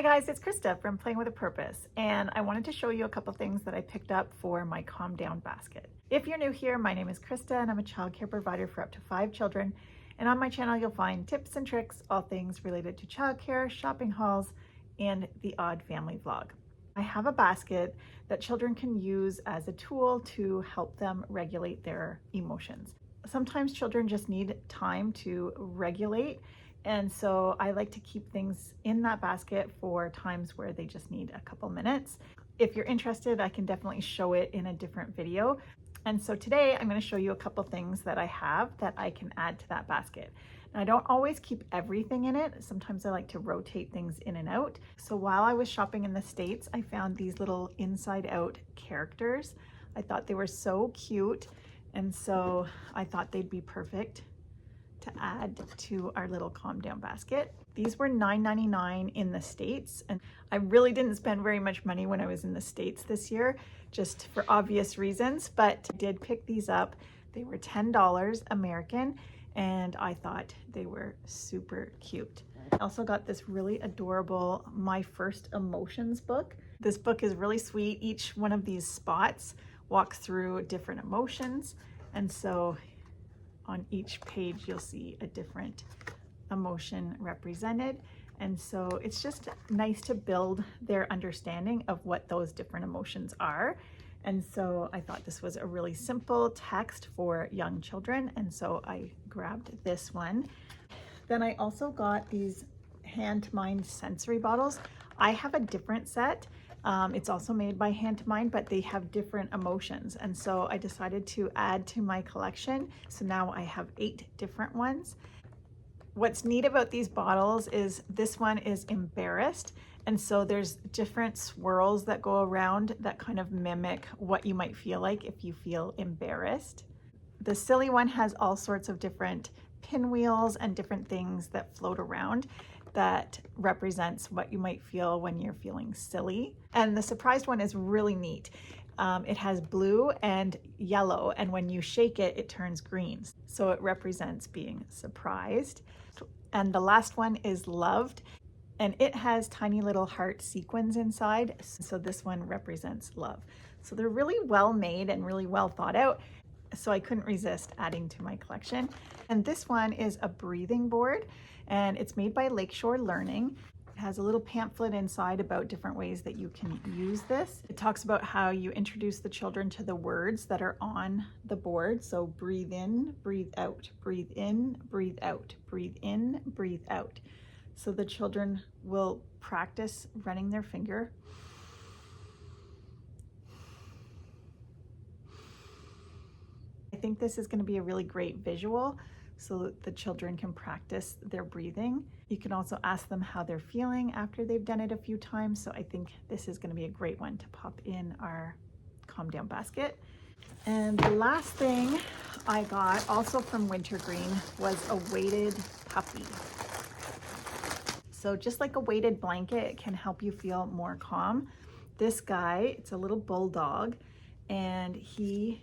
Hi guys, it's Krista from Playing with a Purpose, and I wanted to show you a couple things that I picked up for my Calm Down basket. If you're new here, my name is Krista and I'm a childcare provider for up to 5 children. And on my channel, you'll find tips and tricks, all things related to childcare, shopping hauls, and the odd family vlog. I have a basket that children can use as a tool to help them regulate their emotions. Sometimes children just need time to regulate. And so I like to keep things in that basket for times where they just need a couple minutes. If you're interested, I can definitely show it in a different video. And so today I'm going to show you a couple things that I have that I can add to that basket. Now, I don't always keep everything in it. Sometimes I like to rotate things in and out. So while I was shopping in the States, I found these little inside out characters. I thought they were so cute. And so I thought they'd be perfect to add to our little Calm Down basket. These were $9.99 in the States, and I really didn't spend very much money when I was in the States this year, just for obvious reasons, but I did pick these up. They were $10 American, and I thought they were super cute. I also got this really adorable My First Emotions book. This book is really sweet. Each one of these spots walks through different emotions, and so on each page you'll see a different emotion represented, and so it's just nice to build their understanding of what those different emotions are. And so I thought this was a really simple text for young children, and so I grabbed this one. Then I also got these Hand to Mind sensory bottles. I have a different set. It's also made by Hand to Mind, but they have different emotions. And so I decided to add to my collection. So now I have 8 different ones. What's neat about these bottles is this one is embarrassed. And so there's different swirls that go around that kind of mimic what you might feel like if you feel embarrassed. The silly one has all sorts of different pinwheels and different things that float around that represents what you might feel when you're feeling silly. And the surprised one is really neat. It has blue and yellow, and when you shake it, it turns green. So it represents being surprised. And the last one is loved, and it has tiny little heart sequins inside. So this one represents love. So they're really well made and really well thought out. So I couldn't resist adding to my collection. And this one is a breathing board, and it's made by Lakeshore Learning. It has a little pamphlet inside about different ways that you can use this. It talks about how you introduce the children to the words that are on the board. So breathe in, breathe out, breathe in, breathe out, breathe in, breathe out. So the children will practice running their finger. I think this is going to be a really great visual so that the children can practice their breathing. You can also ask them how they're feeling after they've done it a few times. So I think this is going to be a great one to pop in our Calm Down basket. And the last thing I got, also from Wintergreen, was a weighted puppy. So just like a weighted blanket, it can help you feel more calm. This guy, it's a little bulldog, and he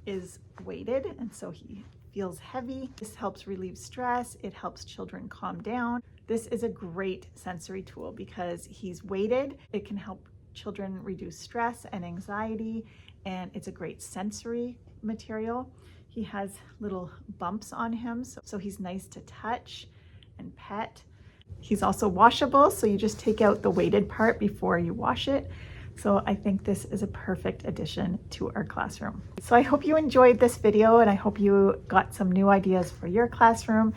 is weighted, and so he feels heavy. This helps relieve stress. It helps children calm down. This is a great sensory tool because he's weighted. It can help children reduce stress and anxiety, and it's a great sensory material. He has little bumps on him, so he's nice to touch and pet. He's also washable, so you just take out the weighted part before you wash it. So I think this is a perfect addition to our classroom. So I hope you enjoyed this video, and I hope you got some new ideas for your classroom.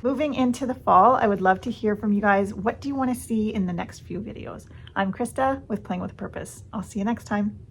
Moving into the fall, I would love to hear from you guys. What do you want to see in the next few videos? I'm Krista with Playing with a Purpose. I'll see you next time.